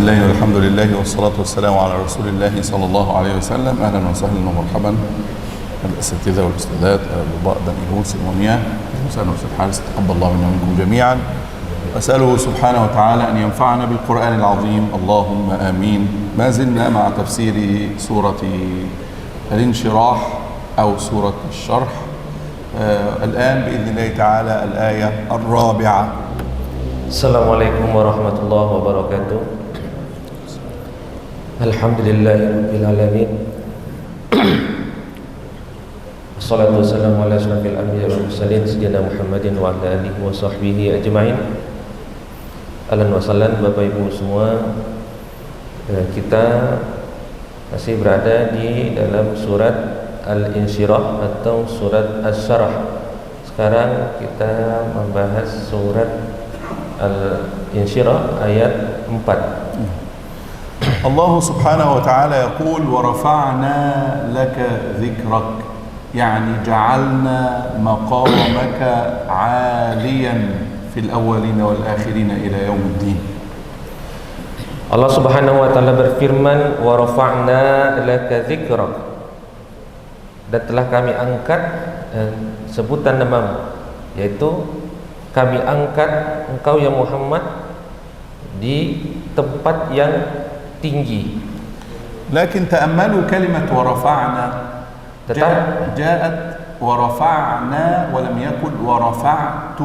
الله والحمد لله والصلاة والسلام على رسول الله صلى الله عليه وسلم. أهلا وسهلا ومرحبا الأساتذة والأستاذات الأطباء بني هوس المنيا. أهلا وسهلا أستاذ حارس، تقبل الله منا ومنكم جميعا. أسأله سبحانه وتعالى أن ينفعنا بالقرآن العظيم، اللهم آمين. ما زلنا مع تفسير سورة الانشراح أو سورة الشرح. الآن بإذن الله تعالى الآية الرابعة. Assalamualaikum warahmatullahi wabarakatuh. Alhamdulillahirabbil alamin. Wassalatu wassalamu ala asyrafil anbiya'i wal mursalin sayyidina Muhammadin wa ala alihi wa sahbihi ajma'in. Ahlan wa sahlan Bapak Ibu semua. Kita masih berada di dalam surat Al-Insyirah atau surat Asy-Syarah. Sekarang kita membahas surat Al-Insyirah ayat 4. الله سبحانه وتعالى يقول ورفعنا لك ذكرك، يعني جعلنا مقامك عاليا في الأولين والآخرين إلى يوم الدين. Allah Subhanahu wa taala berfirman wa rafa'na laka dzikrak, dan telah kami angkat sebutan namamu, yaitu kami angkat engkau ya Muhammad di tempat yang tinggi. لكن تأملوا كلمة ورفعنا، جاءت ورفعنا ولم يقل ورفعت.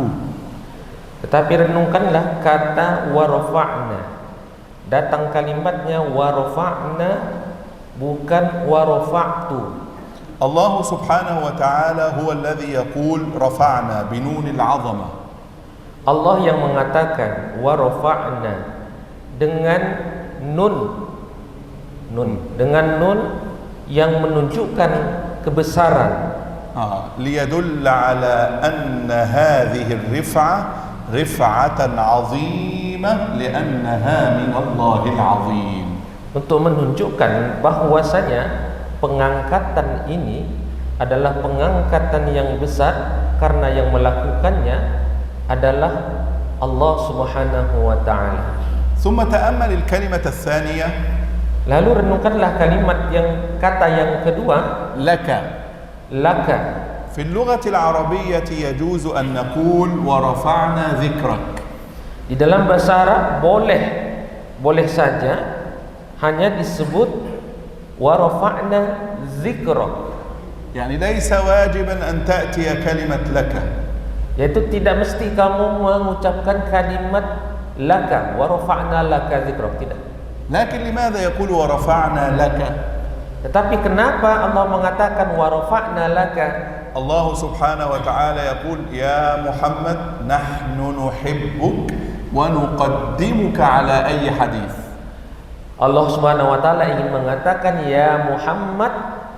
Tetapi renungkanlah kata warafa'na. Datang kalimatnya warafa'na, bukan warafa'tu. الله سبحانه وتعالى هو الذي يقول رفعنا بنون العظمة. Allah yang mengatakan warafa'na dengan nun yang menunjukkan kebesaran. ليدل على أن هذه الرفعة رفعة عظيمة لأنها من الله العظيم. Untuk menunjukkan bahwasanya pengangkatan ini adalah pengangkatan yang besar karena yang melakukannya adalah Allah Subhanahu wa taala. ثم تأمل الكلمة الثانية. Lalu renungkanlah kalimat kata yang kedua, laka. في اللغة العربية يجوز أن نقول ورفعنا ذكرك. Di dalam bahasa Arab boleh saja hanya disebut ورفعنا ذكرك. يعني ليس واجبا أن تأتي كلمة لك. Yaitu tidak mesti kamu mengucapkan kalimat laka, warafa'na laka dzikrak, tidak. Lakin limadha yaqulu warafa'na laka? Tetapi kenapa Allah mengatakan warafa'na laka? Allah Subhanahu wa ta'ala yaqul ya Muhammad nahnu nuhibbuk wa nuqaddimuka ala ayyi hadits. Allah Subhanahu wa ta'ala ingin mengatakan ya Muhammad,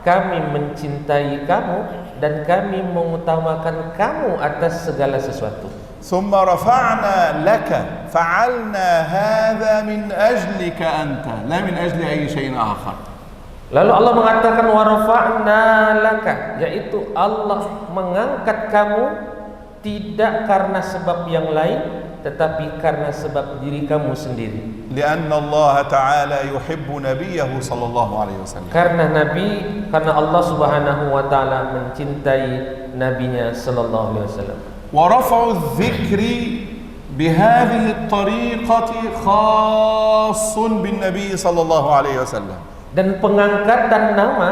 kami mencintai kamu dan kami mengutamakan kamu atas segala sesuatu. ثم رفعنا لك فعلنا هذا من أجلك أنت لا من أجل أي شيء آخر. Lalu Allah mengatakan wa rafa'na laka, yaitu Allah mengangkat kamu tidak karena sebab yang lain tetapi karena sebab diri kamu sendiri. لأن الله تعالى يحب نبيه صلى الله عليه وسلم. Karena Allah Subhanahu wa taala mencintai nabinya sallallahu alaihi wasallam. ورفع الذكر بهذه الطريقة خاص بالنبي صلى الله عليه وسلم. Dan pengangkatan nama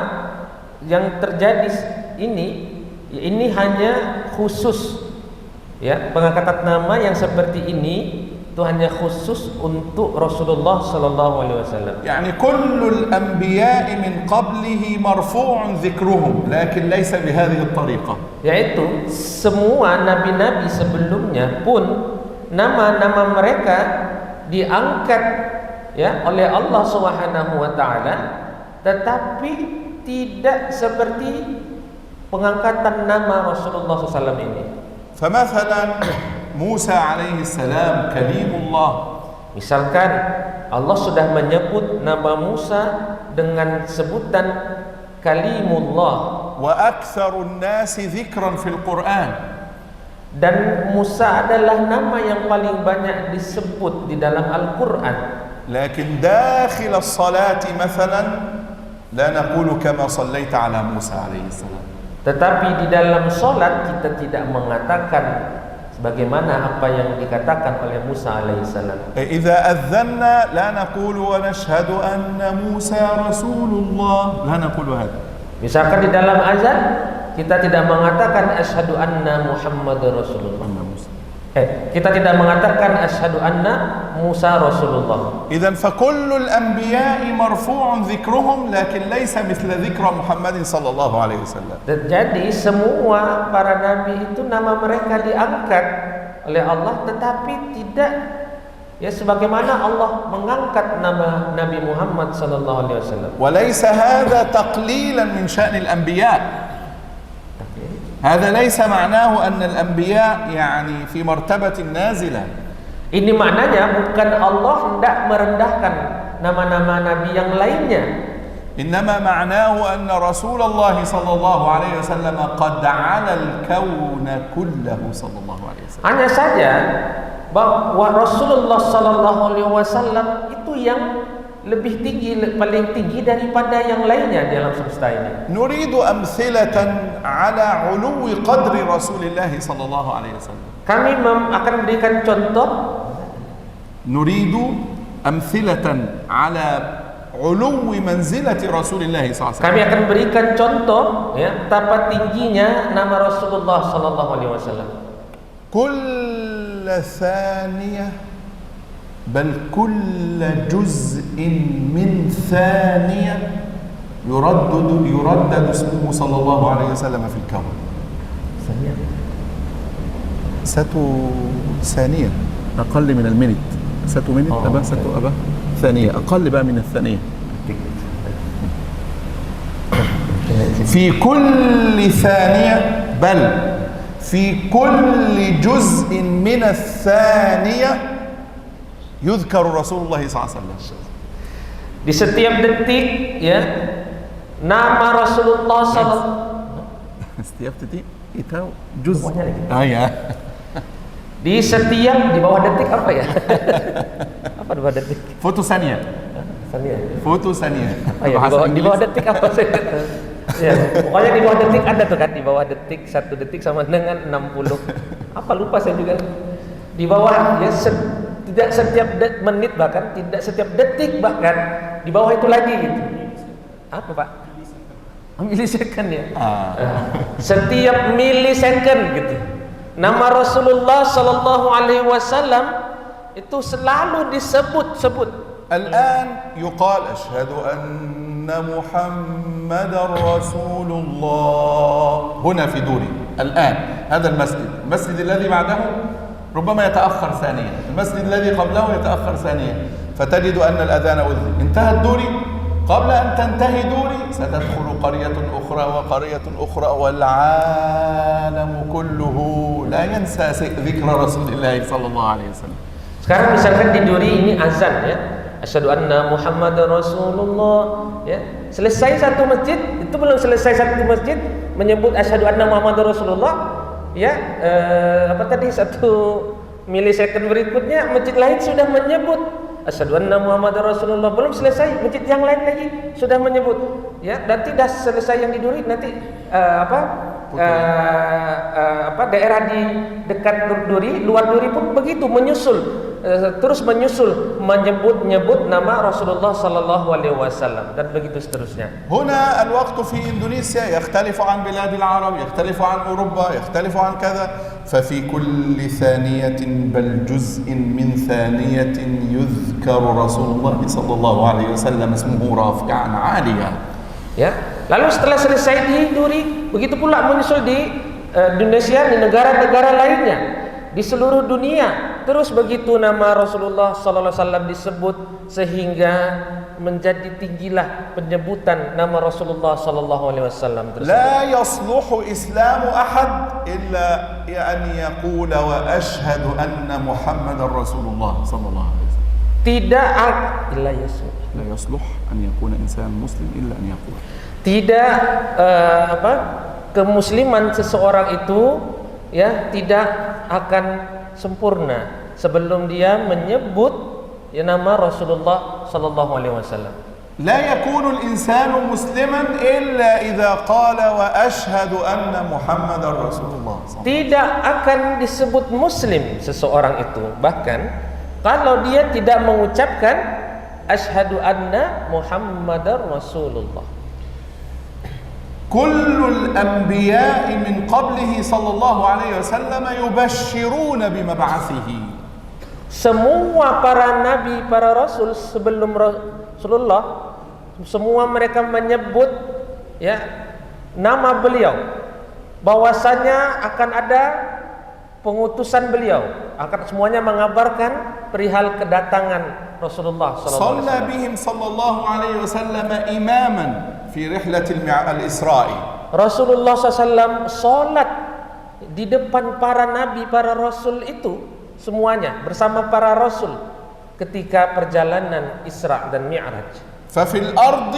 yang terjadi ini hanya khusus, ya, pengangkatan nama yang seperti ini itu hanya khusus untuk Rasulullah sallallahu alaihi wasallam. يعني كل الأنبياء من قبله مرفوع ذكرهم لكن ليس بهذه الطريقة. Yaitu semua nabi-nabi sebelumnya pun nama-nama mereka diangkat, ya, oleh Allah Subhanahu wa taala, tetapi tidak seperti pengangkatan nama Rasulullah SAW ini. فمثلا موسى عليه السلام كليم الله. Misalkan Allah sudah menyebut nama Musa dengan sebutan Kalimullah. وأكثر الناس ذكرا في القرآن. Dan Musa adalah nama yang paling banyak disebut di dalam Al-Quran. لكن داخل الصلاة مثلا لا نقول كما صليت على موسى عليه السلام. Tetapi di dalam sholat kita tidak mengatakan sebagaimana apa yang dikatakan oleh Musa alaihissalam. إذا أذنا لا نقول ونشهد أن موسى رسول الله، لا نقول هذا. Misalkan di dalam azan kita tidak mengatakan asyhadu anna Muhammadar Rasulullah. Kita tidak mengatakan asyhadu anna Musa Rasulullah. إذن فكل الأنبياء مرفوع ذكرهم لكن ليس مثل ذكر محمد صلى الله عليه وسلم. Jadi semua para nabi itu nama mereka diangkat oleh Allah, tetapi tidak ya sebagaimana Allah mengangkat nama Nabi Muhammad sallallahu alaihi wasallam. وليس هذا تقليلا من شأن الأنبياء. هذا ليس معناه أن الأنبياء يعني في مرتبة نازلة. Ini maknanya bukan Allah hendak merendahkan nama-nama nabi yang lainnya. إنما معناه أن رسول الله صلى الله عليه وسلم قد على الكون كله صلى الله عليه وسلم. Hanya saja bahwa Rasulullah sallallahu alaihi wasallam itu yang lebih tinggi, paling tinggi daripada yang lainnya dalam semesta ini. نريد أمثلة على علو قدر رسول الله صلى الله عليه وسلم. Kami akan berikan contoh. نريد أمثلة على علو منزلة رسول الله صلى الله عليه وسلم. Kami akan berikan contoh ya betapa tingginya nama Rasulullah sallallahu alaihi wasallam. كل ثانية بل كل جزء من ثانية يردد اسمه صلى الله عليه وسلم في الكون. ثانية أقل من المينت. مينت أبا ثانية أقل بقى من الثانية. في كل ثانية بل في كل جزء من الثانية يذكر رسول الله صلى الله عليه وسلم. Di setiap detik ya nama Rasulullah sallallahu setiap detik itu juz. Ya. Di setiap di bawah detik apa ya? Apa di bawah detik? Foto sania. Foto sania. Di bawah detik apa sih? Ya, pokoknya di bawah detik ada tuh kan, di bawah detik 1 detik sama dengan 60. Apa lupa saya juga. Di bawah ya tidak setiap menit, bahkan tidak setiap detik, bahkan di bawah itu lagi gitu. Apa Pak? Milisecond ya. Setiap milisecond gitu. Nama Rasulullah sallallahu alaihi wasallam itu selalu disebut-sebut. الآن يقال أشهد أن محمدا رسول الله هنا في دوري الآن. هذا المسجد الذي بعده ربما يتأخر ثانية، المسجد الذي قبله يتأخر ثانية، فتجد أن الأذان أذن. انتهت دوري، قبل أن تنتهي دوري ستدخل قرية أخرى وقرية أخرى والعالم كله لا ينسى ذكر رسول الله صلى الله عليه وسلم. Sekarang misalkan di duri ini azan ya, asyhadu anna Muhammadar Rasulullah ya. Selesai satu masjid, itu belum selesai satu masjid menyebut asyhadu anna Muhammadar Rasulullah ya, apa tadi 1 milisecond berikutnya masjid lain sudah menyebut asyhadu anna Muhammadar Rasulullah. Belum selesai masjid yang lain lagi sudah menyebut ya, dan tidak selesai yang di duri nanti daerah di dekat duri, luar duri pun begitu menyusul, terus menyusul menyebut nama Rasulullah sallallahu alaihi wasallam dan begitu seterusnya. هنا الوقت في إندونيسيا يختلف عن بلاد العرب، يختلف عن أوروبا، يختلف عن كذا، ففي كل ثانية بل جزء من ثانية يذكر رسول الله صلى الله عليه وسلم اسمه رافعا عاليا. Ya, lalu setelah selesai di duri, begitu pula menyusul di Indonesia, di negara-negara lainnya, di seluruh dunia. Terus begitu nama Rasulullah sallallahu alaihi wasallam disebut sehingga menjadi tinggilah penyebutan nama Rasulullah sallallahu alaihi wasallam tersebut. لا يصلح إسلام أحد إلا أن يقول وأشهد أن محمد رسول الله صلى الله عليه وسلم. Tidak لا يصلح أن يكون إنسان مسلم إلا أن يقول. Tidak kemusliman seseorang itu ya tidak akan sempurna sebelum dia menyebut nama Rasulullah sallallahu alaihi wasallam. لا يكون الإنسان مسلما إلا إذا قال وأشهد أن محمد رسول الله. Tidak akan disebut muslim seseorang itu bahkan kalau dia tidak mengucapkan asyhadu anna Muhammadar Rasulullah. كل الأنبياء من قبله صلى الله عليه وسلم يبشرون بمبعثه. Semua para nabi, para rasul sebelum Rasulullah, semua mereka menyebut ya nama beliau, bahwasanya akan ada pengutusan beliau, akan semuanya mengabarkan perihal kedatangan Rasulullah sallallahu alaihi صلى بهم صلى الله عليه وسلم إماما في رحلة الإسراء. Rasulullah SAW salat di depan para nabi, para rasul itu semuanya bersama para rasul ketika perjalanan Isra dan Mi'raj. ففي الأرض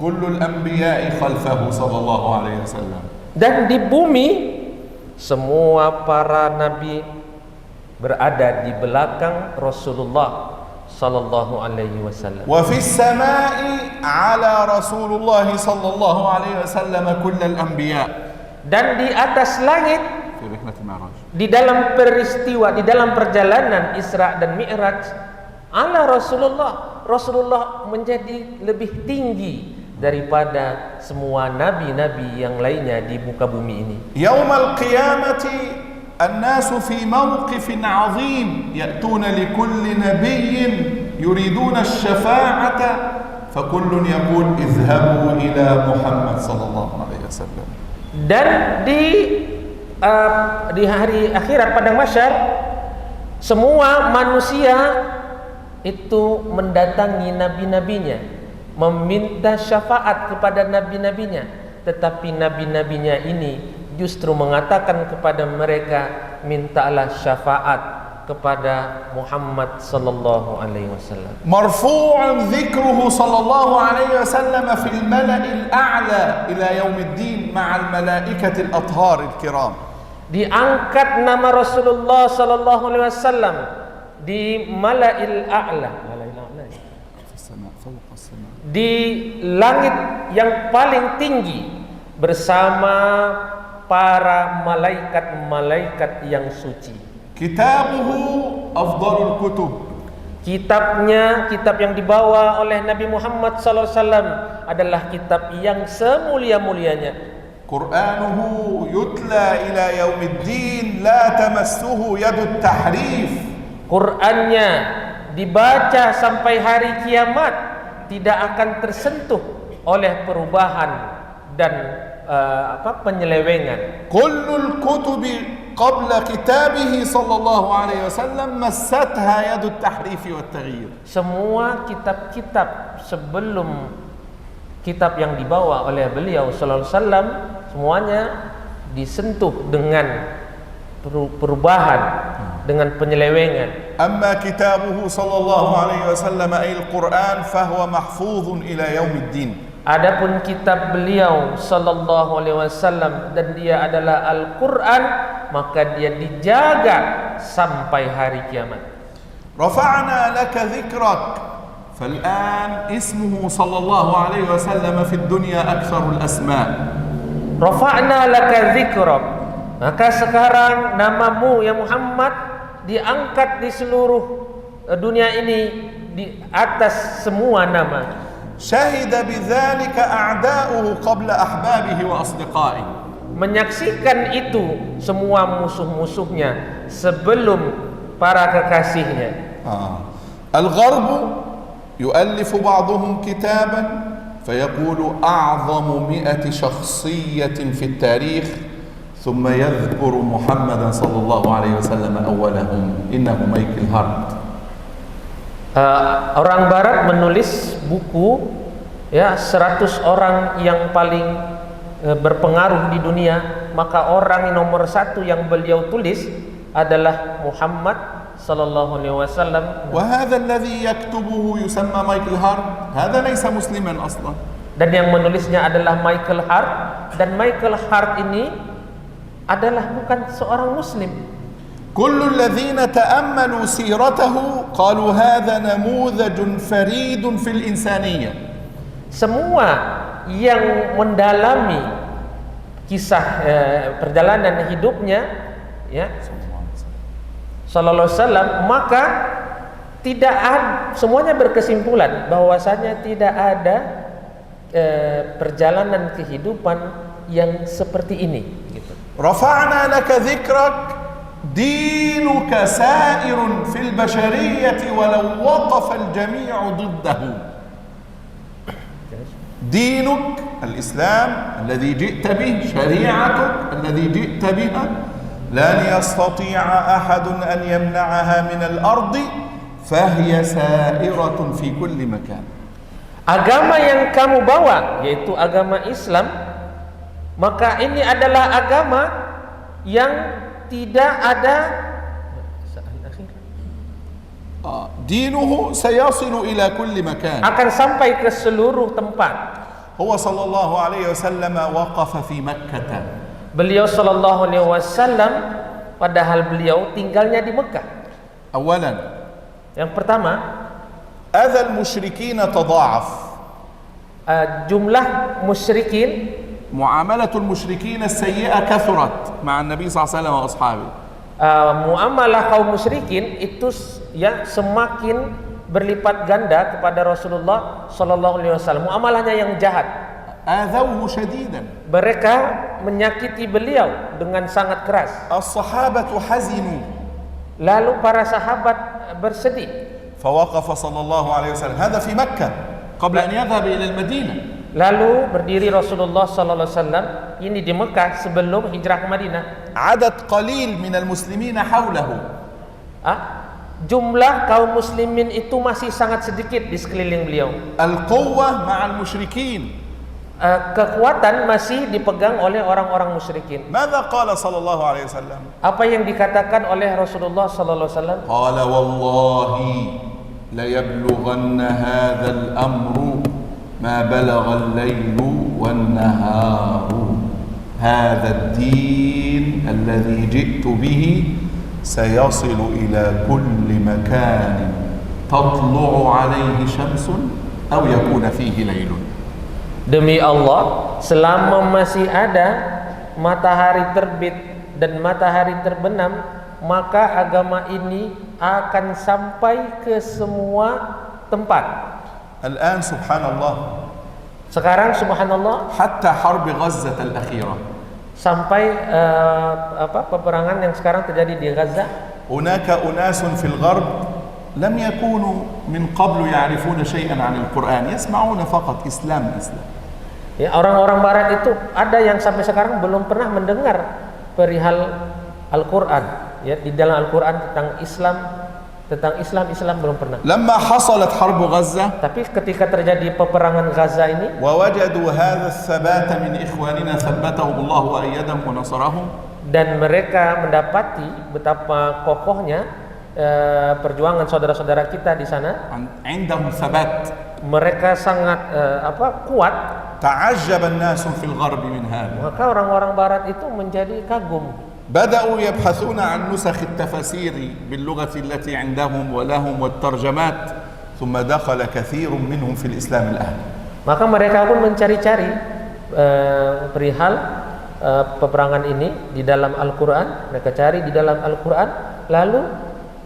كل الأنبياء خلفه صلى الله عليه وسلم. Dan di bumi semua para nabi berada di belakang Rasulullah sallallahu alaihi wasallam. وفي السماء على رسول الله صلى الله عليه وسلم كل الأنبياء. Dan di atas langit في رحلة المعراج. di dalam peristiwa, di dalam perjalanan Isra dan Mi'raj, ala Rasulullah menjadi lebih tinggi daripada semua nabi-nabi yang lainnya di muka bumi ini. يوم القيامة الناس في موقف عظيم يأتون لكل نبي يريدون الشفاعة فكل يقول اذهبوا إلى محمد صلى الله عليه وسلم. Dan di hari akhirat padang mahsyar semua manusia itu mendatangi nabi-nabinya, meminta syafaat kepada nabi-nabinya, tetapi nabi-nabinya ini justru mengatakan kepada mereka, mintalah syafaat kepada Muhammad sallallahu alaihi wasallam. مرفوع ذكره صلى الله عليه وسلم في الملأ الأعلى إلى يوم الدين مع الملائكة الأطهار الكرام. Diangkat nama Rasulullah sallallahu alaihi wasallam di Mala'il A'la, di langit yang paling tinggi bersama para malaikat-malaikat yang suci. Kitabuhu afdalul kutub. Kitabnya, kitab yang dibawa oleh Nabi Muhammad SAW adalah kitab yang semulia-mulianya. Qur'anuhu yutla ila yaumiddin la tamassuhu yadut tahrif. Qur'annya dibaca sampai hari kiamat, tidak akan tersentuh oleh perubahan dan penyelewengan. Kullul kutubi qabla kitabihi sallallahu alaihi wasallam massatha yadut tahrif wat taghyir. Semua kitab-kitab sebelum kitab yang dibawa oleh beliau sallallahu alaihi wasallam semuanya disentuh dengan perubahan, dengan penyelewengan. Amma kitabuhu sallallahu alaihi wasallam ay al-Qur'an fahuwa mahfuzun ila yaumiddin. Adapun kitab beliau sallallahu alaihi wasallam dan dia adalah Al-Qur'an, maka dia dijaga sampai hari kiamat. Rafa'na laka dhikrak. فالآن اسمه صلى الله عليه وسلم في الدنيا أكثر الأسماء. Rafa'na laka dzikrak. Maka sekarang namamu ya Muhammad diangkat di seluruh dunia ini di atas semua nama. Syahida bidzalika a'da'uhu qabla ahbabihi wa asdiqaihi. Menyaksikan itu semua musuh-musuhnya sebelum para kekasihnya. Al-Gharb يؤلف بعضهم كتابا فيقول أعظم 100 شخصية في التاريخ ثم يذكر محمدا صلى الله عليه وسلم أولهم إنه مايكل هارت. Orang barat menulis buku ya 100 orang yang paling berpengaruh di dunia, maka orang nomor 1 yang beliau tulis adalah Muhammad sallallahu alaihi wasallam. وهذا الذي يكتبه يسمى مايكل هارت هذا ليس مسلما أصلا. Dan yang menulisnya adalah Michael Hart, dan Michael Hart ini adalah bukan seorang muslim. كل الذين تأملوا سيرته قالوا هذا نموذج فريد في الإنسانية. Semua yang mendalami kisah perjalanan hidupnya ya sallallahu alaihi wasallam, maka tidak ada, semuanya berkesimpulan bahwasanya tidak ada perjalanan kehidupan yang seperti ini gitu. رفعنا لك ذكرك دينك سائر في البشرية ولو وقف الجميع ضده. دينك الإسلام الذي جئت به، شريعتك الذي جئت بها لن يستطيع أحد أن يمنعها من الأرض فهي سائرة في كل مكان. Agama yang kamu bawa yaitu agama Islam, maka ini adalah agama yang tidak ada دينه سيصل إلى كل مكان. akan sampai ke seluruh tempat. هو صلى الله عليه وسلم وقف في مكة. Beliau sallallahu alaihi wasallam padahal beliau tinggalnya di Mekah. أولا Yang pertama, أذى المشركين تضاعف. jumlah musyrikin, معاملة المشركين السيئة كثرت مع النبي صلى الله عليه وسلم وأصحابه. muamalah kaum musyrikin itu ya semakin berlipat ganda kepada Rasulullah sallallahu alaihi wasallam. Muamalahnya yang jahat. آذوه شديدا. Mereka menyakiti beliau dengan sangat keras. الصحابة حزنوا. Lalu para sahabat bersedih. فوقف صلى الله عليه وسلم هذا في مكة قبل أن يذهب إلى المدينة. Lalu berdiri Rasulullah sallallahu alaihi wasallam ini di Mekah sebelum hijrah ke Madinah. عدد قليل من المسلمين حوله. Jumlah kaum muslimin itu masih sangat sedikit di sekeliling beliau. القوة مع المشركين. Kekuatan masih dipegang oleh orang-orang musyrikin. ماذا قال صلى الله عليه وسلم؟ Apa yang dikatakan oleh Rasulullah sallallahu alaihi wasallam? قال والله ليبلغن هذا الأمر ما بلغ الليل والنهار. هذا الدين الذي جئت به سيصل إلى كل مكان تطلع عليه شمس أو يكون فيه ليل. Demi Allah, selama masih ada matahari terbit dan matahari terbenam, maka agama ini akan sampai ke semua tempat. الآن سبحان الله. Sekarang subhanallah, حتى حرب غزة الأخيرة. Sampai peperangan yang sekarang terjadi di Gaza. هناك أناس في الغرب لم يكونوا من قبل يعرفون شيئا عن القرآن، يسمعون فقط إسلام إسلام. Ya, orang-orang barat itu ada yang sampai sekarang belum pernah mendengar perihal Al-Quran. Ya, di dalam Al-Quran tentang Islam belum pernah. لما حصلت حرب غزة Tapi ketika terjadi peperangan Gaza ini, ووجدوا هذا الثبات من إخواننا ثبتهم الله وأيدهم ونصرهم. Dan mereka mendapati betapa kokohnya perjuangan saudara-saudara kita di sana. عندهم ثبات. Mereka sangat kuat. تعجب الناس في الغرب من هذا. Maka orang-orang barat itu menjadi kagum. بدأوا يبحثون عن نسخ التفاسير باللغة التي عندهم ولهم والترجمات ثم دخل كثير منهم في الإسلام الآن. Maka mereka pun mencari-cari perihal peperangan ini di dalam Al-Quran. Mereka cari di dalam Al-Quran, lalu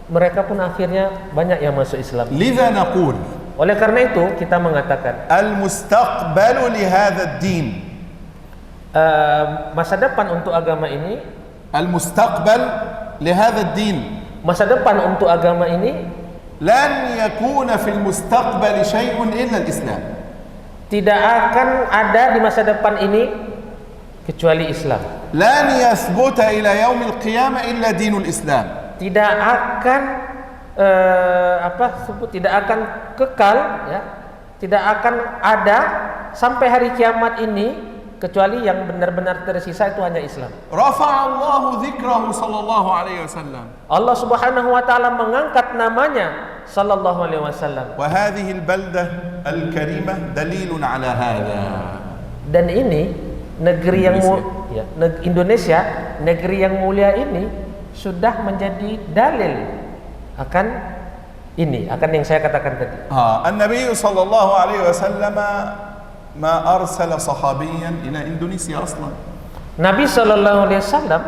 mereka pun akhirnya banyak yang masuk Islam. لذا نقول Oleh karena itu kita mengatakan المستقبل لهذا الدين. masa depan untuk agama ini, المستقبل لهذا الدين. masa depan untuk agama ini لن يكون في المستقبل شيء إلا الإسلام. tidak akan ada di masa depan ini kecuali Islam. لن يثبت إلى يوم القيامة إلا دين الإسلام. Tidak akan tidak akan kekal, ya, tidak akan ada sampai hari kiamat ini kecuali yang benar-benar tersisa itu hanya Islam. رفع الله ذكره صلى الله عليه وسلم. Allah Subhanahu wa taala mengangkat namanya sallallahu alaihi wasallam. وهذه البلدة الكريمة دليل على هذا. Dan ini negeri yang Indonesia, negeri yang mulia ini sudah menjadi dalil akan ini, akan yang saya katakan tadi. النبي صلى الله عليه وسلم ما أرسل صحابيا إلى إندونيسيا أصلا. Nabi Shallallahu Alaihi Wasallam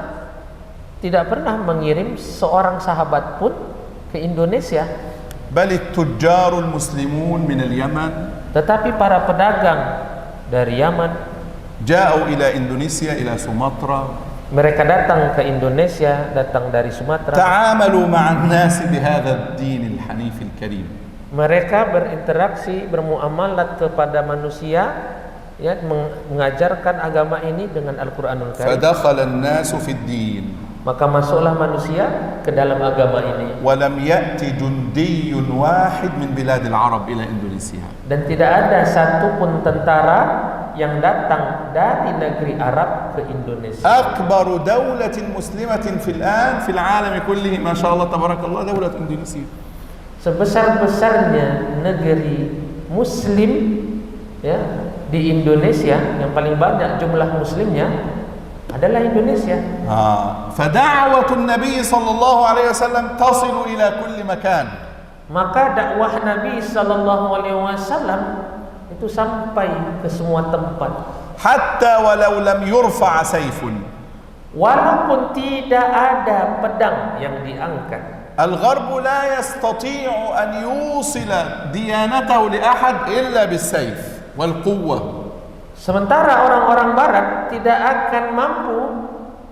tidak pernah mengirim seorang sahabat pun ke Indonesia. بل التجار المسلمون من اليمن Tetapi para pedagang dari Yaman جاءوا إلى إندونيسيا إلى سومطرة. mereka datang ke Indonesia, datang dari Sumatera. تعاملوا مع الناس بهذا الدين الحنيف الكريم. Mereka berinteraksi, bermuamalat kepada manusia, ya, mengajarkan agama ini dengan Al-Qur'anul Karim. فدخل الناس في الدين. Maka masuklah manusia ke dalam agama ini. ولم يأتي جندي واحد من بلاد العرب إلى إندونيسيا. Dan tidak ada satupun tentara yang datang dari negeri Arab ke Indonesia. أكبر دولة مسلمة في الآن في العالم كله ما شاء الله تبارك الله دولة إندونيسيا. Sebesar-besarnya negeri Muslim, ya, di Indonesia, yang paling banyak jumlah Muslimnya adalah Indonesia. فدعوة النبي صلى الله عليه وسلم تصل إلى كل مكان. Maka dakwah Nabi Sallallahu Alaihi Wasallam itu sampai ke semua tempat. حتى ولو لم يرفع سيف. Walaupun tidak ada pedang yang diangkat. الغرب لا يستطيع أن يوصل ديانته لأحد إلا بالسيف والقوة. Sementara orang-orang Barat tidak akan mampu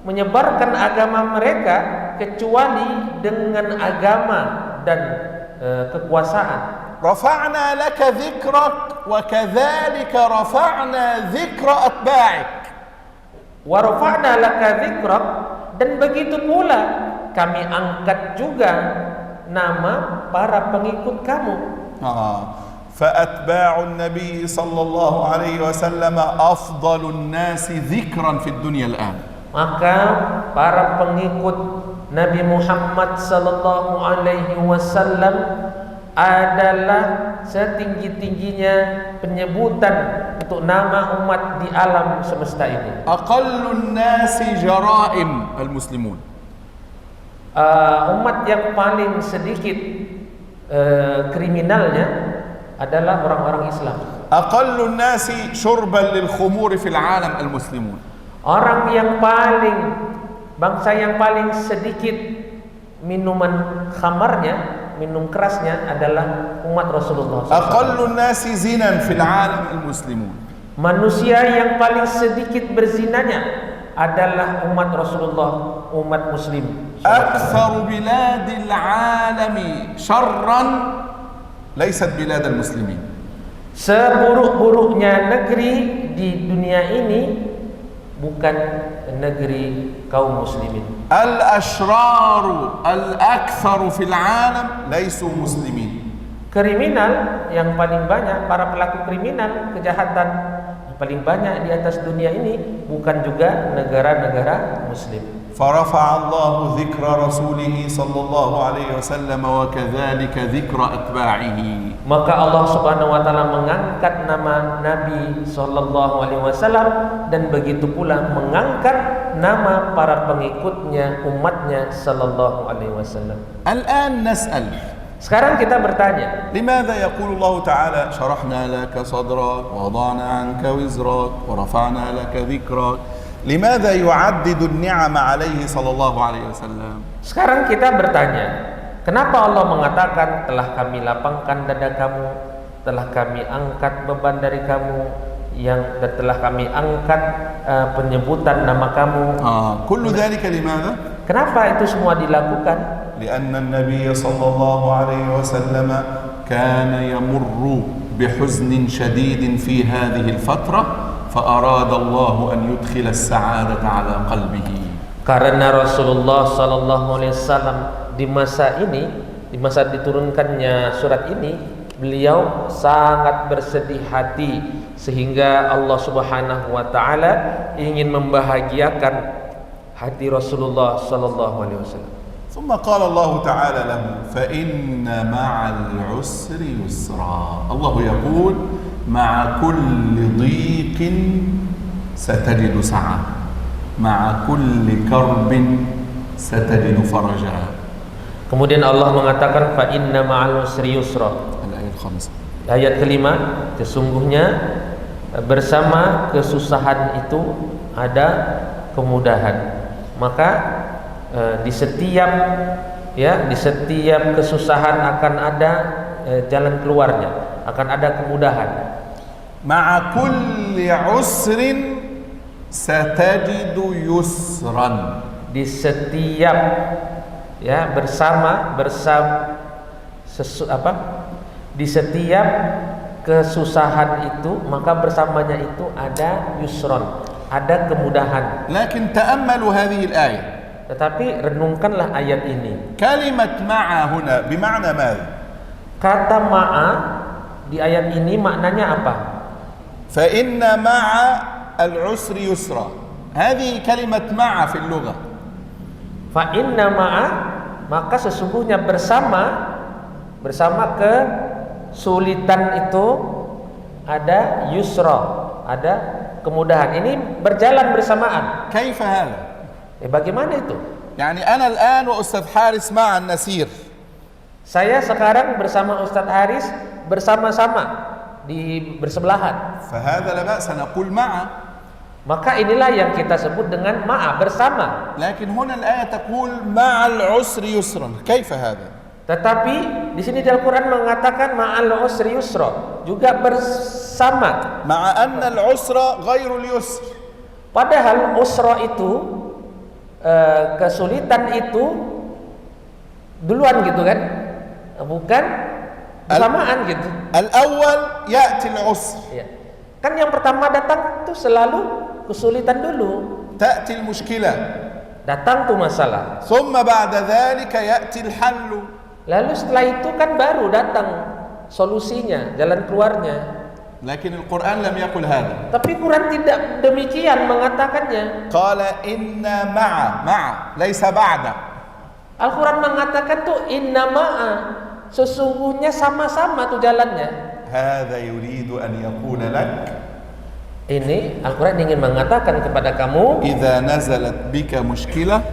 menyebarkan agama mereka kecuali dengan agama dan kekuasaan. رفعنا لك ذكرك وكذلك رفعنا ذكر أتباعك. ورفعنا لك ذكرك, dan begitu pula kami angkat juga nama para pengikut kamu. فأتباع النبي صلى الله عليه وسلم أفضل الناس ذكرا في الدنيا الآن. Maka para pengikut Nabi Muhammad sallallahu alaihi wasallam adalah setinggi-tingginya penyebutan untuk nama umat di alam semesta ini. أقل الناس جرائم المسلمون. Umat yang paling sedikit kriminalnya adalah orang-orang Islam. أقل الناس شربا للخمور في العالم المسلمون. Orang yang paling, bangsa yang paling sedikit minuman khamarnya, minum kerasnya adalah umat Rasulullah SAW. أقل الناس زنا في العالم المسلمون. Manusia yang paling sedikit berzinanya adalah umat Rasulullah, umat Muslim. أكثر بلاد العالم شرا ليست بلاد المسلمين. Seburuk-buruknya negeri di dunia ini bukan negeri kaum muslimin. الأشرار الأكثر في العالم ليسوا مسلمين. Kriminal yang paling banyak, para pelaku kriminal, kejahatan yang paling banyak di atas dunia ini bukan juga negara-negara muslim. فرفع الله ذكر رسوله صلى الله عليه وسلم وكذلك ذكر أتباعه. Maka Allah Subhanahu wa taala mengangkat nama Nabi sallallahu alaihi wasallam, dan begitu pula mengangkat nama para pengikutnya, umatnya sallallahu alaihi wasallam. الآن نسأل. Sekarang kita bertanya, لماذا يقول الله تعالى شرحنا لك صدرك ووضعنا عنك وزرك ورفعنا لك ذكرك. لماذا يعدد النعم عليه صلى الله عليه وسلم. Sekarang kita bertanya, kenapa Allah mengatakan telah kami lapangkan dada kamu, telah kami angkat beban dari kamu, dan telah kami angkat penyebutan nama kamu. كل ذلك لماذا؟ Kenapa itu semua dilakukan? لأن النبي صلى الله عليه وسلم كان يمر بحزن شديد في هذه الفترة فأراد الله أن يدخل السعادة على قلبه. Karena Rasulullah sallallahu alaihi wasallam di masa ini, di masa diturunkannya surat ini, beliau sangat bersedih hati sehingga Allah Subhanahu wa taala ingin membahagiakan hati Rasulullah sallallahu alaihi wasallam. ثم قال الله تعالى له فإن مع العسر يسرا. الله يقول مع كل ضيق ستجد سعة، مع كل كرب ستجد فرجا. Kemudian Allah mengatakan fa inna ma'al usri yusra. الآية الخامسة. Ayat kelima, sesungguhnya bersama kesusahan itu ada kemudahan. Maka di setiap kesusahan akan ada jalan keluarnya, akan ada kemudahan. مع كل عسر ستجد يسرا. Di setiap di setiap kesusahan itu, maka bersamanya itu ada yusron, ada kemudahan. لكن تأملوا هذه الآية. Tetapi renungkanlah ayat ini. كلمة مع هنا بمعنى ماذا؟ Kata ma'a di ayat ini maknanya apa? فإن مع العسر يسرا. هذه كلمة مع في اللغة. Fa inna ma'a, maka sesungguhnya bersama kesulitan itu ada yusra, ada kemudahan. Ini berjalan bersamaan. كيف هذا؟ Bagaimana itu? يعني أنا الآن وأستاذ حارس مع النسير. Saya sekarang bersama Ustadz Haris bersama-sama bersebelahan. فهذا لا بأس نقول مع. Maka inilah yang kita sebut dengan ma'a, bersama. لكن هنا الآية تقول مع العسر يسرا. كيف هذا؟ Tetapi di sini di Al-Quran mengatakan ma'al usri yusra, juga bersama. مع أن العسر غير اليسر. Padahal usra itu kesulitan itu duluan gitu kan, bukan bersamaan gitu. الأول يأتي العسر. Ya. Kan yang pertama datang itu selalu kesulitan dulu, تأتي المشكلة. datang tuh masalah. ثم بعد ذلك يأتي الحل. Lalu setelah itu kan baru datang solusinya, jalan keluarnya. لكن القرآن لم يقل هذا. Tapi Quran tidak demikian mengatakannya. قال إن مع ليس بعد. Al-Quran mengatakan tuh inna ma'a, sesungguhnya sama-sama tuh jalannya. هذا يريد أن يقول لك Ini Al-Quran ingin mengatakan kepada kamu, إذا نزلت بك مشكلة,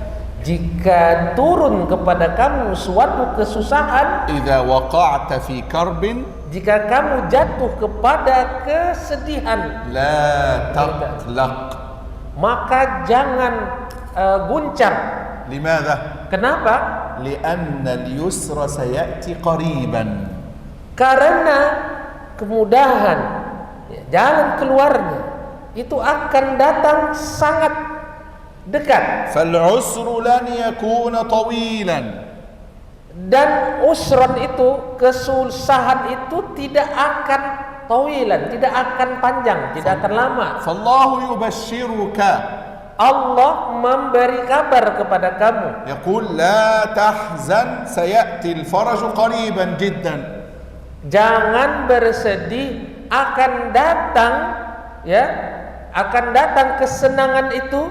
jika turun kepada kamu suatu kesusahan, إذا وقعت في كرب, jika kamu jatuh kepada kesedihan, لا تقلق. maka jangan guncang. لماذا؟ Kenapa? لأن اليسر سيأتي قريبا. Karena kemudahan, jalan keluarnya itu akan datang sangat dekat. فالعسر لن يكون طويلا. Dan usron itu, kesusahan itu tidak akan tawilan, tidak akan panjang, tidak akan lama. فالله يبشرك. Allah memberi kabar kepada kamu. يقول لا تحزن سيأتي الفرج قريبا جدا. Jangan bersedih, akan datang kesenangan itu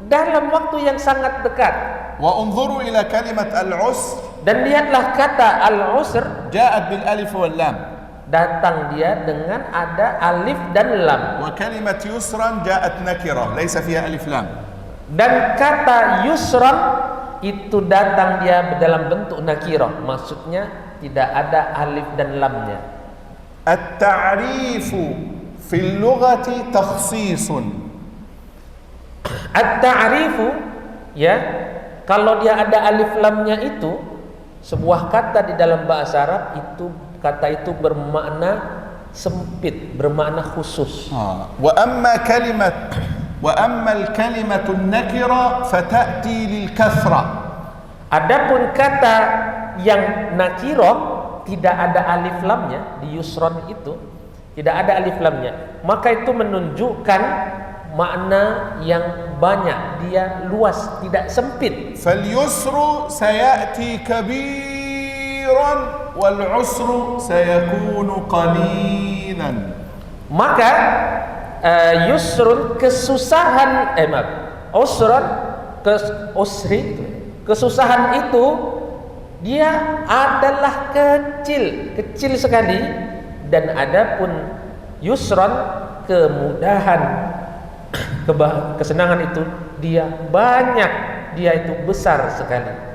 dalam waktu yang sangat dekat. وانظروا إلى كلمة العسر. Dan lihatlah kata al-usr, جاءت بالألف واللام. datang dia dengan ada alif dan lam. وكلمة يسرا جاءت نكرة ليس فيها ألف لام. Dan kata yusran itu datang dia dalam bentuk nakirah, maksudnya tidak ada alif dan lamnya. التعريف في اللغة تخصيص. At-ta'rifu, ya, kalau dia ada alif lamnya itu, sebuah kata di dalam bahasa Arab itu, kata itu bermakna sempit, bermakna khusus. وأما الكلمة النكرة فتأتي للكثرة. Adapun kata yang nakirah tidak ada alif lamnya, di yusron itu tidak ada alif lamnya, maka itu menunjukkan makna yang banyak, dia luas, tidak sempit. فاليسر سيأتي كبيرا والعسر سيكون قليلا. Maka yusrun kesusahan, usrun kesusahan itu dia adalah kecil sekali, dan adapun yusron kemudahan, kesenangan itu dia banyak dia itu besar sekali.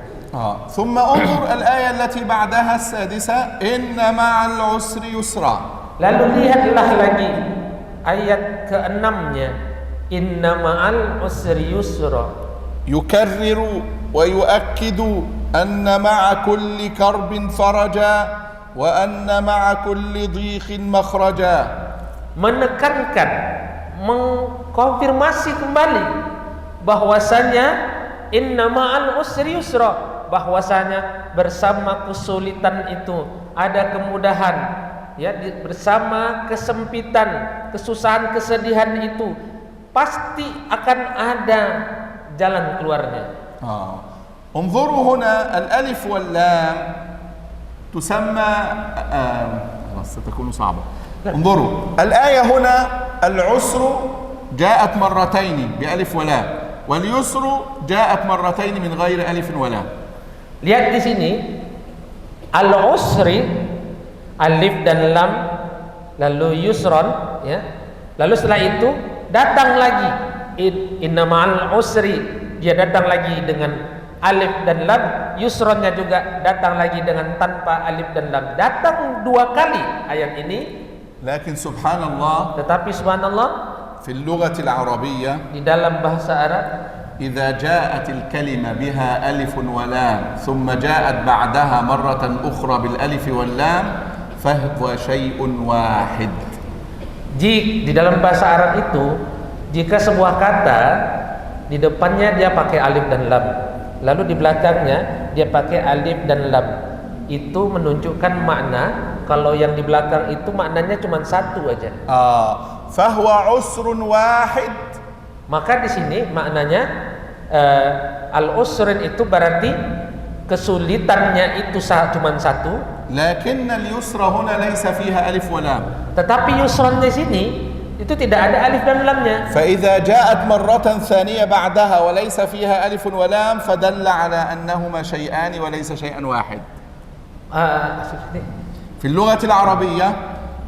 ثم انظر الآية التي بعدها السادسة إن مع العسر يسرا. Lalu lihatlah lagi ayat ke-6-nya, inna ma'al usri yusra. يكرر ويؤكد أن مع كل كرب فرجا وأن مع كل ضيق مخرجا. Menekankan, mengkonfirmasi kembali bahwasanya inna ma'al usri yusra, bahwasanya bersama kesulitan itu ada kemudahan, ya, bersama kesempitan, kesusahan, kesedihan itu pasti akan ada jalan keluarnya. انظروا هنا الألف واللام تسمى ستكون صعبة. انظروا الآية هنا العسر جاءت مرتين بألف ولام واليسر جاءت مرتين من غير ألف ولام. Lihat di sini al-usri alif dan lam, lalu yusron, ya. Lalu setelah itu datang lagi inna ma'al usri, dia datang lagi dengan alif dan lam, yusronnya juga datang lagi dengan tanpa alif dan lam. Datang dua kali ayat ini. لكن سبحان الله, tetapi subhanallah, في اللغة العربية di dalam bahasa Arab, إذا جاءت الكلمة بها ألف ولام ثم جاءت بعدها مرة أخرى بالألف واللام فهو شيء واحد. di dalam bahasa Arab itu, jika sebuah kata di depannya dia pakai alif dan lam, lalu di belakangnya dia pakai alif dan lam, itu menunjukkan makna kalau yang di belakang itu maknanya cuma satu aja. فهو عسر واحد. Maka di sini maknanya al-usrin itu berarti kesulitannya itu cuma satu. لكن اليسر هنا ليس فيها ألف ولام. Tetapi yusron di sini itu tidak ada alif dan lamnya. فإذا جاءت مرة ثانية بعدها وليس فيها ألف ولام فدل على أنهما شيئان وليس شيئا واحد. في اللغة العربية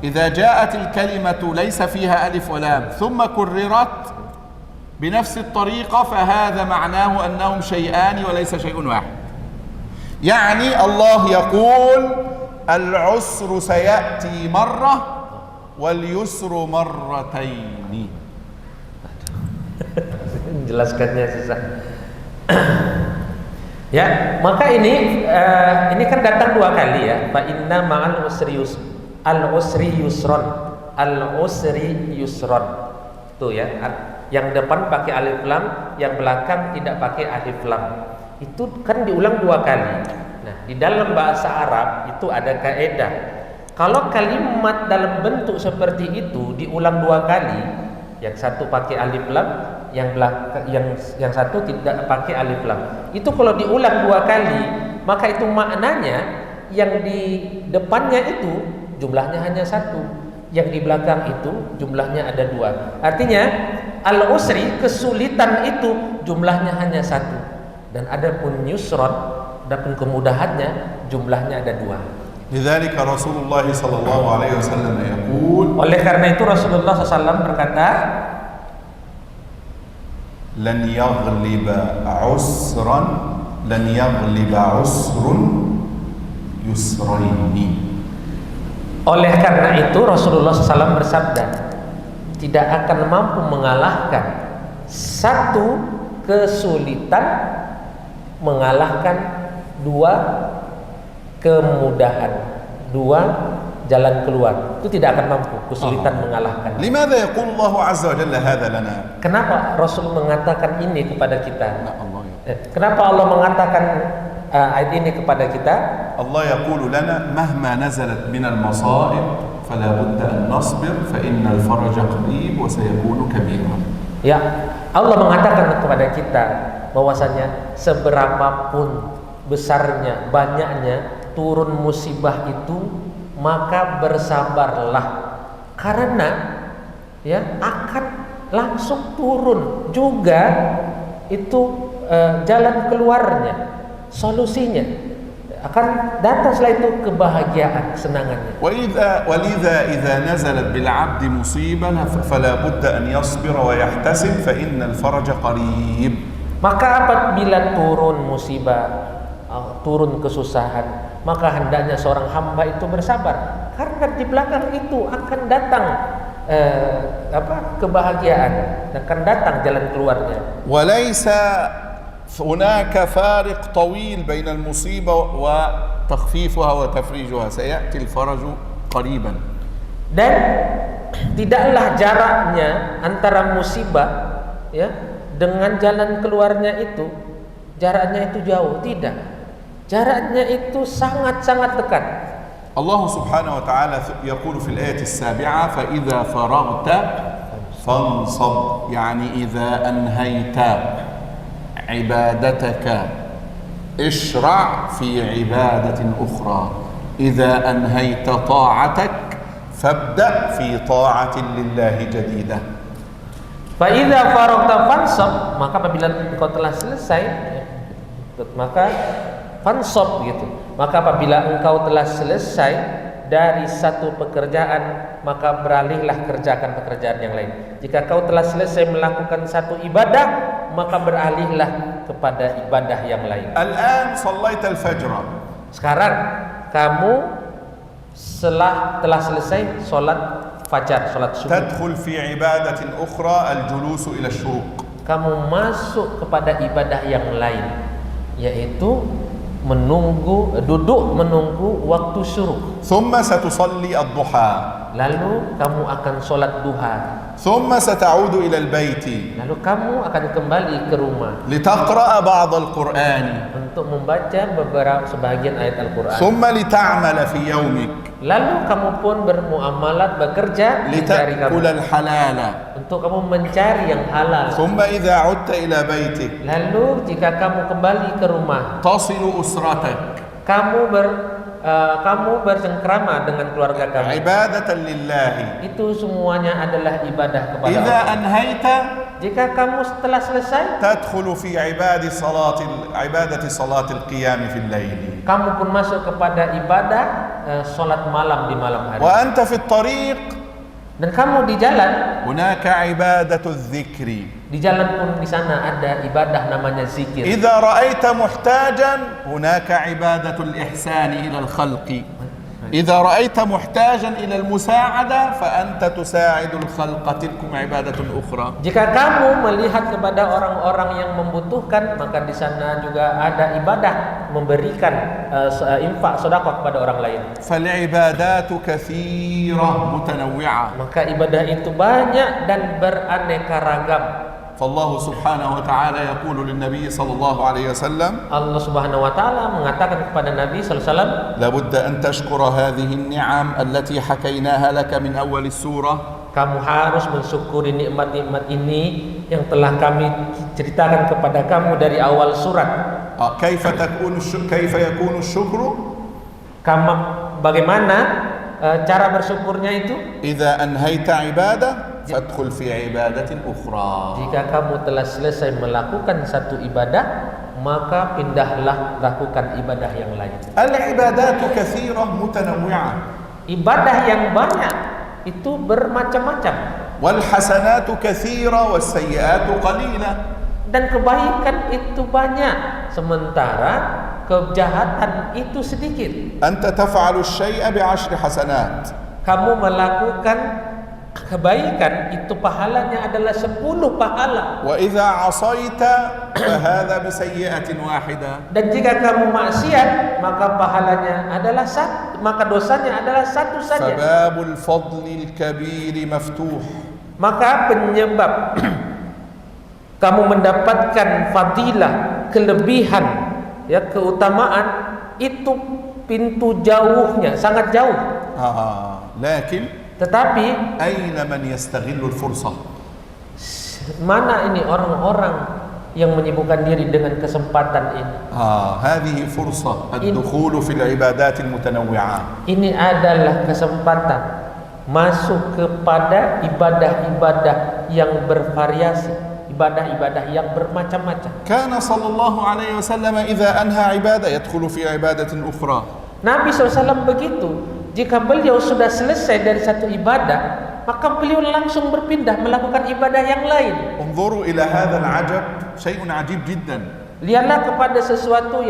إذا جاءت الكلمة ليس فيها ألف ولام ثم كررت بنفس الطريقة فهذا معناه أنهم شيئان وليس شيء واحد. يعني الله يقول العسر سيأتي مرة واليسر مرتين. Menjelaskannya susah. Ya, maka ini kan datang dua kali ya. Fa inna ma'al usri al-usri yusron, al-usri yusron. Tuh ya, yang depan pakai alif lam, yang belakang tidak pakai alif lam. Itu kan diulang dua kali. Nah, di dalam bahasa Arab itu ada kaidah. Kalau kalimat dalam bentuk seperti itu diulang dua kali, yang satu pakai alif lam, yang satu tidak pakai alif lam. Itu kalau diulang dua kali, maka itu maknanya yang di depannya itu jumlahnya hanya satu, yang di belakang itu jumlahnya ada dua. Artinya al-usri, kesulitan itu jumlahnya hanya satu. Dan adapun yusron, adapun kemudahannya jumlahnya ada dua. لذلك رسول الله صلى الله عليه وسلم يقول. Oleh karena itu Rasulullah SAW berkata, لن يغلب عسرا لن يغلب عسر يسرين. Oleh karena itu Rasulullah SAW bersabda, tidak akan mampu mengalahkan satu kesulitan mengalahkan dua kemudahan, dua jalan keluar. Itu tidak akan mampu kesulitan mengalahkan. لماذا يقول الله عز وجل هذا لنا؟ Kenapa Rasul mengatakan ini kepada kita? الله Kenapa Allah mengatakan ayat ini kepada kita? الله يقول لنا مهما نزلت من المصائب فلا بد أن نصبر فإن الفرج قريب وسيكون كبيرا. Ya, Allah mengatakan kepada kita bahwasanya seberapapun besarnya, banyaknya turun musibah itu, maka bersabarlah, karena ya akan langsung turun juga itu jalan keluarnya, solusinya akan datang setelah itu kebahagiaan, kesenangannya. ولذا إذا نزلت بالعبد مصيبة فلا بد أن يصبر ويحتسب فإن الفرج قريب. Maka apabila turun musibah, turun kesusahan, maka hendaknya seorang hamba itu bersabar, karena di belakang itu akan datang kebahagiaan, akan datang jalan keluarnya. وليس هناك فارق طويل بين المصيبة وتخفيفها وتفريجها، سيأتي الفرج قريبا. Dan tidaklah jaraknya antara musibah ya dengan jalan keluarnya itu jaraknya itu jauh, tidak. Jaraknya itu sangat-sangat dekat. الله سبحانه وتعالى يقول في الآية السابعة: فإذا فرغت فانصب، يعني إذا أنهيت عبادتك اشرع في عبادة أخرى، إذا أنهيت طاعتك فابدأ في طاعة لله جديدة. فإذا فرغت فانصب, maka apabila engkau telah selesai maka fansab gitu. Maka apabila engkau telah selesai dari satu pekerjaan, maka beralihlah kerjakan pekerjaan yang lain. Jika kau telah selesai melakukan satu ibadah, maka beralihlah kepada ibadah yang lain. الآن صليت الفجر. Sekarang kamu telah selesai sholat fajar, sholat subuh. تدخل في عبادة أخرى الجلوس إلى الشروق. Kamu masuk kepada ibadah yang lain, yaitu duduk menunggu waktu syuruk. ثم ستصلي الضحى. Lalu kamu akan sholat duha. ثم ستعود إلى البيت Lalu kamu akan kembali ke rumah لتقرأ بعض القرآن. untuk membaca sebagian ayat Al-Quran. ثم لتعمل في يومك. Lalu kamu pun bermuamalat, bekerja mencari kamu, لتأكل الحلال. untuk kamu mencari yang halal. ثم إذا عدت إلى بيتك Lalu jika kamu kembali ke rumah, تصل أسرتك kamu bercengkrama dengan keluarga kamu. عبادة لله. Itu semuanya adalah ibadah kepada إذا Allah. أنهيت Jika kamu setelah selesai, تدخل في عبادة صلاة القيام في الليل. kamu pun masuk kepada ibadah sholat malam di malam hari. وأنت في الطريق Dan kamu di jalan, هناك عبادة الذكر. di jalan pun di sana ada ibadah namanya zikir. إذا رأيت محتاجا هناك عبادة الإحسان إلى الخلق. إذا رأيت محتاجا إلى المساعدة فأنت تساعد الخلق، تلكم عبادة أخرى. Jika kamu melihat kepada orang-orang yang membutuhkan, maka di sana juga ada ibadah memberikan infak, sedekah kepada orang lain. فالعبادات كثيرة متنوعة. Maka ibadah itu banyak dan beraneka ragam. فالله سبحانه وتعالى يقول للنبي صلى الله عليه وسلم: Allah Subhanahu wa taala mengatakan kepada Nabi sallallahu alaihi wasallam, لابد أن تشكر هذه النعم التي حكيناها لك من أول السورة. kamu harus mensyukuri nikmat-nikmat ini yang telah kami ceritakan kepada kamu dari awal surat. كيف يكون الشكر؟ Bagaimana cara bersyukurnya itu? إذا أنهيت عبادة فادخل في عبادة أخرى. Jika kamu telah selesai melakukan satu ibadah, maka pindahlah lakukan ibadah yang lain. العبادات كثيرة متنوعة. Ibadah yang banyak itu bermacam-macam. والحسنات كثيرة والسيئات قليلة. Dan kebaikan itu banyak, sementara kejahatan itu sedikit. أنت تفعل الشيء ب10 حسنات. Kamu melakukan kebaikan itu pahalanya adalah 10 pahala. وإذا عصيت فهذا بسيئة واحدة. Dan jika kamu maksiat, maka pahalanya adalah maka dosanya adalah satu saja. فباب الفضل الكبير مفتوح. Maka penyebab kamu mendapatkan fadilah, kelebihan, ya, keutamaan itu pintu jauhnya sangat jauh. لكن Tetapi أين من يستغل الفرصة؟ mana ini orang-orang yang menyibukkan diri dengan kesempatan ini? هذه فرصة الدخول في العبادات المتنوعة. Ini adalah kesempatan masuk kepada ibadah-ibadah yang bervariasi, ibadah-ibadah yang bermacam-macam. كان صلى الله عليه وسلم إذا أنهى عبادة يدخل في عبادة أخرى. Nabi SAW begitu. Jika beliau sudah selesai dari satu ibadah, maka beliau langsung berpindah melakukan ibadah yang lain. انظروا إلى هذا العجب شيء عجيب جدا. Lihatlah kepada sesuatu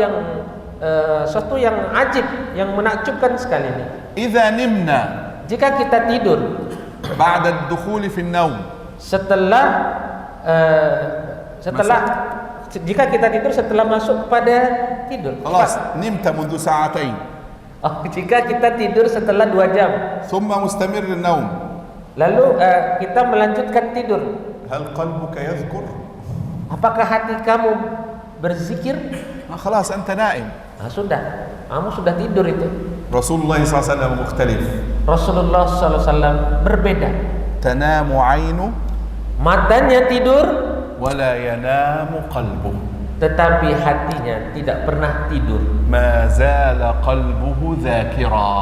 yang ajib, yang menakjubkan sekali ini. إذا نمنا Jika kita tidur بعد الدخول في النوم jika kita tidur setelah masuk kepada tidur. خلاص نمت منذ ساعتين Jika kita tidur setelah 2 jam, ثم مستمر النوم، lalu kita melanjutkan tidur, هل قلبك يذكر؟ apakah hati kamu berzikir? خلاص أنت نائم. Sudah, kamu sudah tidur itu. رسول الله صلى الله عليه وسلم مختلف. Rasulullah SAW berbeda. تنام عينه Matanya tidur, ولا ينام قلبه. tetapi hatinya tidak pernah tidur. ما زال قلبه ذاكرا.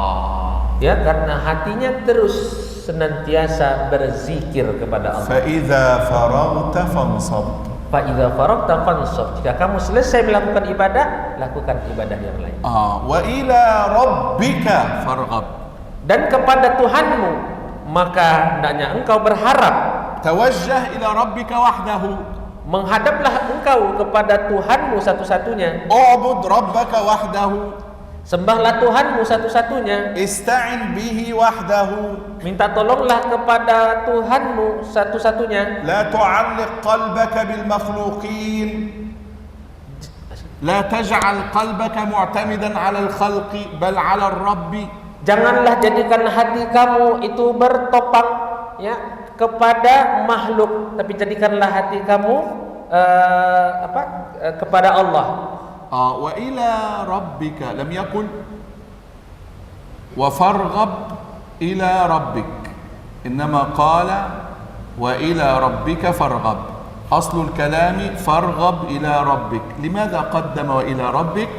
Ya, karena hatinya terus senantiasa berzikir kepada Allah. فإذا فرغت فانصب. Fa'idza faragta fansab. Jika kamu selesai melakukan ibadah, lakukan ibadah yang lain. وإلى ربك فارغب. Dan kepada Tuhanmu, maka hendaknya engkau berharap. توجه إلى ربك وحده. Menghadaplah engkau kepada Tuhanmu satu-satunya. اعبد ربك وحده. Sembahlah Tuhanmu satu-satunya. استعن به وحده. Minta tolonglah kepada Tuhanmu satu-satunya. لا تعلق قلبك بالمخلوقين. لا تجعل قلبك معتمدا على الخلق بل على الرب. Janganlah jadikan hati kamu itu bertopang ya kepada makhluk, tapi jadikanlah hati kamu kepada Allah. وإلى ربك لم يقل وفارغب إلى ربك، إنما قال وإلى ربك فارغب. أصل الكلام فارغب إلى ربك. لماذا قدم وإلى ربك؟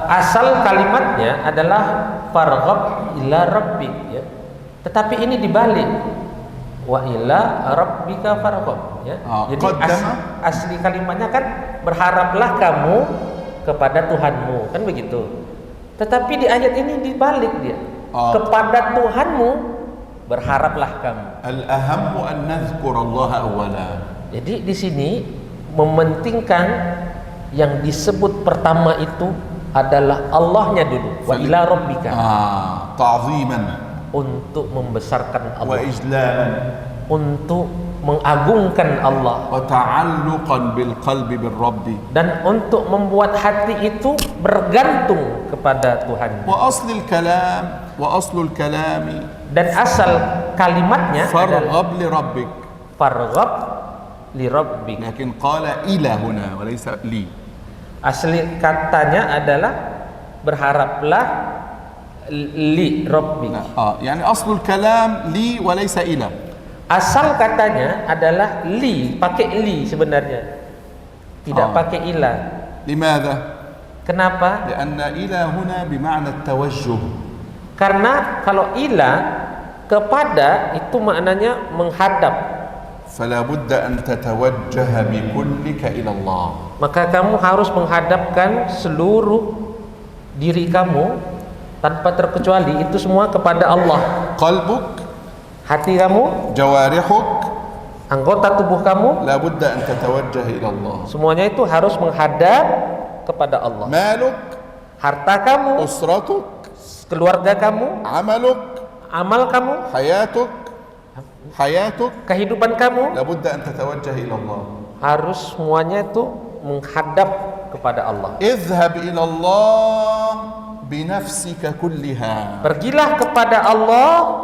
Asal kalimatnya adalah farghab ila rabbik ya. Tetapi ini dibalik. Wa ila rabbika farghab ya. Jadi asli kalimatnya kan berharaplah kamu kepada Tuhanmu, kan begitu. Tetapi di ayat ini dibalik dia. Kepada Tuhanmu berharaplah kamu. Al-ahammu an nadhkur Allah awwala. Jadi di sini mementingkan yang disebut pertama itu adalah Allahnya dulu. Wa ila rabbika. Ta'ziman. Untuk membesarkan Allah. Wa ijlalan. Untuk mengagungkan Allah. Wa ta'alluqan bil qalbi bir rabbi. Dan untuk membuat hati itu bergantung kepada Tuhan. Wa aslul kalam wa aslul kalami. Dan asal kalimatnya farghab li rabbik. Farghab li rabbik. Lakin qala ila huna wa laysa li. Asli katanya adalah berharaplah li rabbik. Yani aslul kalam li wa laysa ila. Asal katanya adalah li, pakai li sebenarnya. Tidak pakai ila. Limadha? Kenapa? Karena ila huna bima'na tawajjuh. Karena kalau ila kepada itu maknanya menghadap. Fala budda an tatawajjaha bi kullika ila Allah. Maka kamu harus menghadapkan seluruh diri kamu tanpa terkecuali itu semua kepada Allah. Qalbuk, hati kamu, jawarihuk, anggota tubuh kamu, la budda an tatawajjah ila Allah. Semuanya itu harus menghadap kepada Allah. Maluk, harta kamu, usratuk, keluarga kamu, amaluk, amal kamu, hayatuk, kehidupan kamu, la budda an tatawajjah ila Allah. Harus semuanya itu menghadap kepada Allah. Izhab ila Allah binafsika kulliha. Pergilah kepada Allah,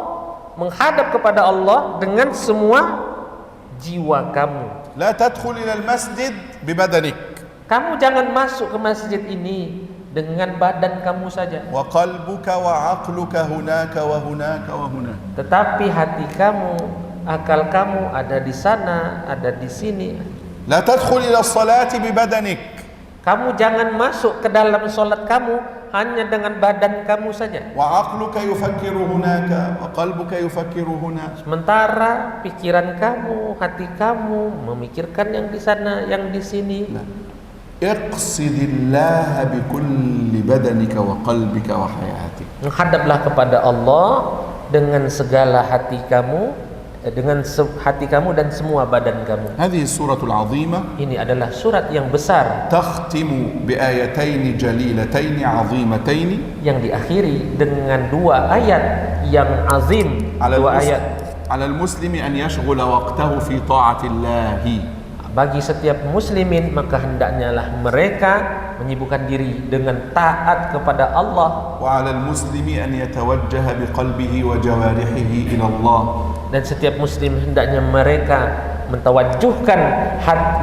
menghadap kepada Allah dengan semua jiwa kamu. La tadkhul ila al-masjid bibadanik. Kamu jangan masuk ke masjid ini dengan badan kamu saja. Wa qalbuka wa aqluka hunaka wa hunaka wa hunaka. Tetapi hati kamu, akal kamu ada di sana, ada di sini. La tadkhul ila as-salati bibadanik. Kamu jangan masuk ke dalam salat kamu hanya dengan badan kamu saja. Wa aqluka yufakkiru hunaka wa qalbuka yufakkiru huna. Sementara pikiran kamu, hati kamu memikirkan yang di sana, yang di sini. Iqsidillah bi kulli badanika wa qalbika wa hayatik. Menghadaplah kepada Allah dengan segala hati kamu, dengan hati kamu dan semua badan kamu. هذه السورة العظيمة Ini adalah surat yang besar تختم بآيتين جليلتين عظيمتين yang diakhiri dengan dua ayat yang azim, dua ayat. على المسلم أن يشغل وقته في طاعة الله. Bagi setiap muslimin maka hendaknya lah mereka menyibukkan diri dengan taat kepada Allah. وعلى المسلم أن يتوجه بقلبه وجوارحه إلى الله. Dan setiap muslim hendaknya mereka mentawajjuhkan,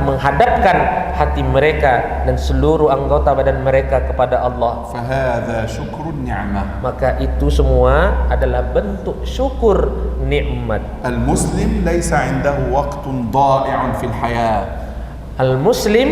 menghadapkan hati mereka dan seluruh anggota badan mereka kepada Allah. فهذا شكر النعمة. Maka itu semua adalah bentuk syukur nikmat. المسلم ليس عنده وقت ضائع في الحياة. Al-Muslim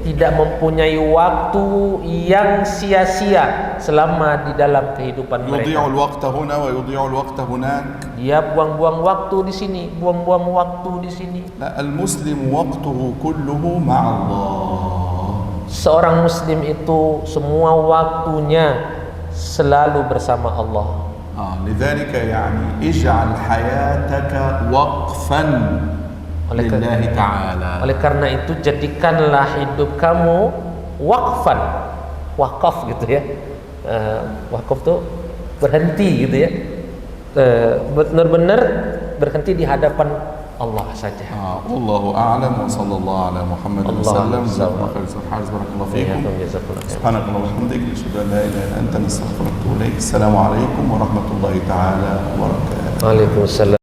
tidak mempunyai waktu yang sia-sia selama di dalam kehidupan يضيع mereka. الوقت هنا ويضيع الوقت هناك. Dia buang-buang waktu di sini, buang-buang waktu di sini. لا، المسلم وقته كله مع الله. Seorang muslim itu semua waktunya selalu bersama Allah. لذلك يعني اجعل حياتك وقفا لله تعالى. Oleh karena itu jadikanlah hidup kamu wakfan, wakaf gitu ya. Wakaf tuh berhenti gitu ya. Benar-benar berhenti di hadapan Allah saja. والله أعلم وصلى الله على محمد وسلم. جزاكم الله خير أستاذ حارس، بارك الله فيكم. سبحانك اللهم وبحمدك نشهد أن لا إله إلا أنت نستغفرك ونتوب إليك. السلام عليكم ورحمة الله تعالى وبركاته. Waalaikumsalam.